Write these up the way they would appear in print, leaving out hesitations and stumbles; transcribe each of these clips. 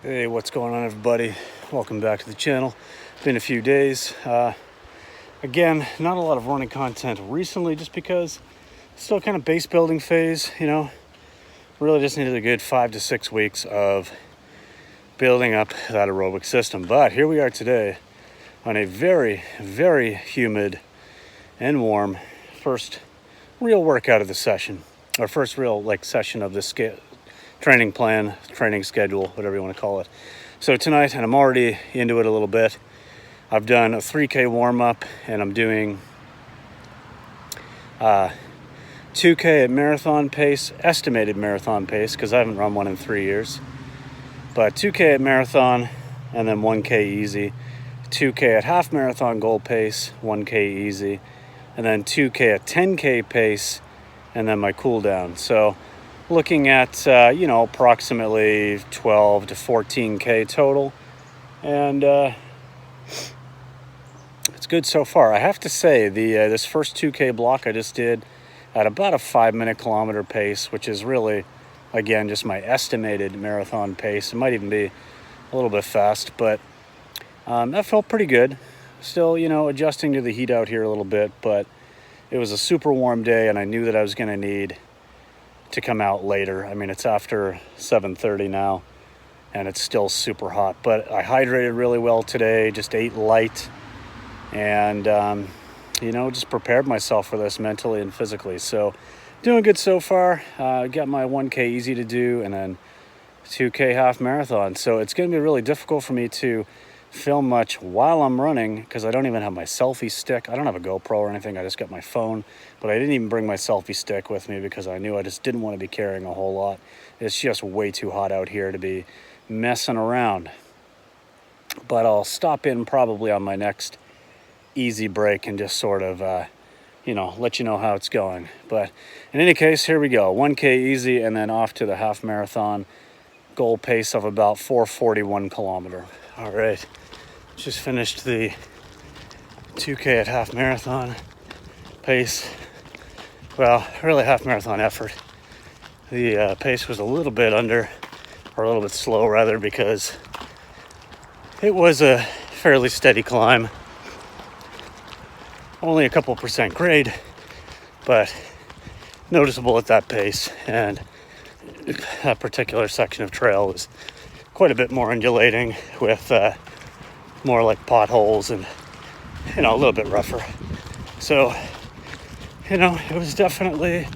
Hey, what's going on, everybody? Welcome back to the channel. Been a few days. Again, not a lot of running content recently, just because still kind of base building phase. Really just needed a good 5 to 6 weeks of building up that aerobic system. But here we are today on a very, very humid and warm first real workout of the session, or first real session of this training plan, training schedule, whatever you want to call it. So tonight, and I'm already into it a little bit, I've done a 3K warm-up, and I'm doing 2K at marathon pace, estimated marathon pace, because I haven't run one in 3 years. But 2K at marathon, and then 1K easy. 2K at half marathon goal pace, 1K easy. And then 2K at 10K pace, and then my cool down. So looking at, approximately 12 to 14K total. And it's good so far. I have to say, this first 2K block I just did at about a 5-minute kilometer pace, which is really, again, just my estimated marathon pace. It might even be a little bit fast, but that felt pretty good. Still, adjusting to the heat out here a little bit, but it was a super warm day, and I knew that I was going to need to come out later. I mean, it's after 7:30 now, and it's still super hot. But I hydrated really well today, just ate light, and, just prepared myself for this mentally and physically. So doing good so far. Got my 1K easy to do, and then 2K half marathon. So it's going to be really difficult for me to film much while I'm running, because I don't even have my selfie stick. I don't have a GoPro or anything. I just got my phone, but I didn't even bring my selfie stick with me because I knew I just didn't want to be carrying a whole lot. It's just way too hot out here to be messing around. But I'll stop in probably on my next easy break and just sort of let you know how it's going. But in any case, here we go. 1K easy, and then off to the half marathon goal pace of about 4:41 kilometer. All right, just finished the 2K at half marathon pace. Well, really half marathon effort. The pace was a little bit under, or a little bit slow rather, because it was a fairly steady climb. Only a couple percent grade, but noticeable at that pace. And that particular section of trail was quite a bit more undulating, with more like potholes and a little bit rougher. So it was definitely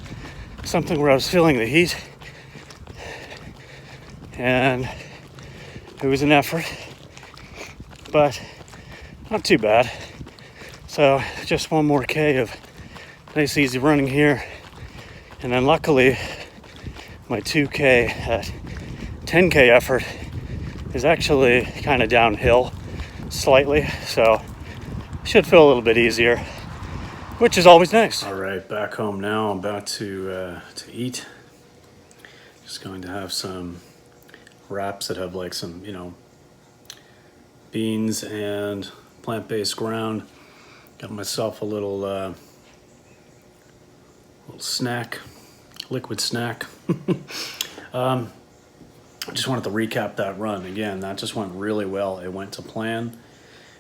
something where I was feeling the heat, and it was an effort, but not too bad. So just one more K of nice easy running here, and then luckily my 2K at 10K effort is actually kind of downhill slightly, so should feel a little bit easier, which is always nice. All right, back home now. I'm about to eat. Just going to have some wraps that have some beans and plant-based ground. Got myself a little snack, liquid snack. I just wanted to recap that run again. That just went really well. It went to plan.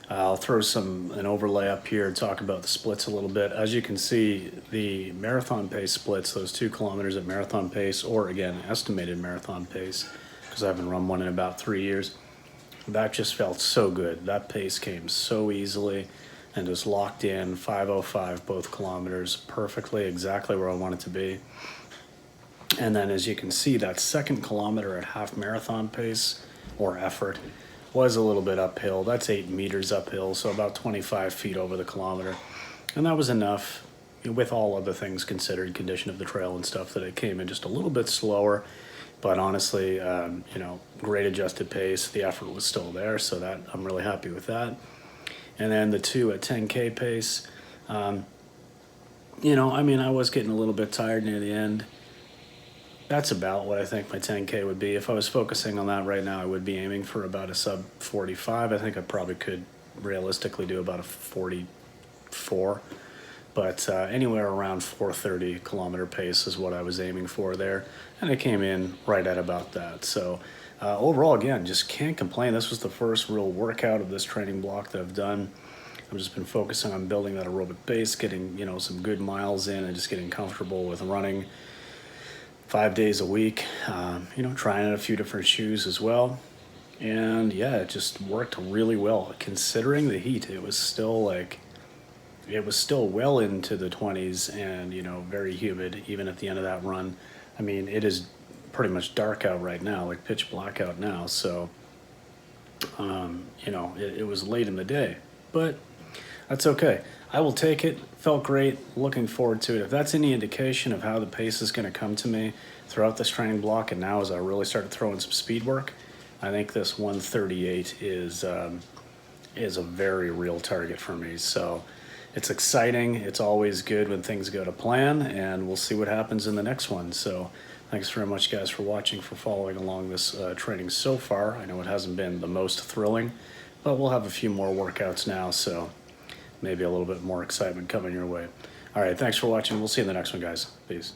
I'll throw an overlay up here and talk about the splits a little bit. As you can see, the marathon pace splits, those 2 kilometers at marathon pace, or again, estimated marathon pace, because I haven't run one in about 3 years. That just felt so good. That pace came so easily and just locked in 5:05 both kilometers, perfectly, exactly where I want it to be. And then, as you can see, that second kilometer at half marathon pace or effort was a little bit uphill. That's 8 meters uphill, so about 25 feet over the kilometer. And that was enough, with all other things considered, condition of the trail and stuff, that it came in just a little bit slower. But honestly, great adjusted pace. The effort was still there, so that I'm really happy with that. And then the 2 at 10K pace, I was getting a little bit tired near the end. That's about what I think my 10K would be. If I was focusing on that right now, I would be aiming for about a sub 45. I think I probably could realistically do about a 44. But anywhere around 4:30 kilometer pace is what I was aiming for there. And it came in right at about that. So Overall, again, just can't complain. This was the first real workout of this training block that I've done. I've just been focusing on building that aerobic base, getting, you know, some good miles in and just getting comfortable with running 5 days a week, you know, trying out a few different shoes as well. And yeah, it just worked really well considering the heat. It was still well into the 20s and, you know, very humid even at the end of that run. I mean, it is pretty much dark out right now, like pitch black out now. So, you know, it was late in the day, but that's okay. I will take it. Felt great. Looking forward to it. If that's any indication of how the pace is going to come to me throughout this training block, and now as I really start to throw in some speed work, I think this 138 is a very real target for me. So it's exciting. It's always good when things go to plan, and we'll see what happens in the next one. So thanks very much, guys, for watching, for following along this training so far. I know it hasn't been the most thrilling, but we'll have a few more workouts now, so maybe a little bit more excitement coming your way. All right, thanks for watching. We'll see you in the next one, guys. Peace.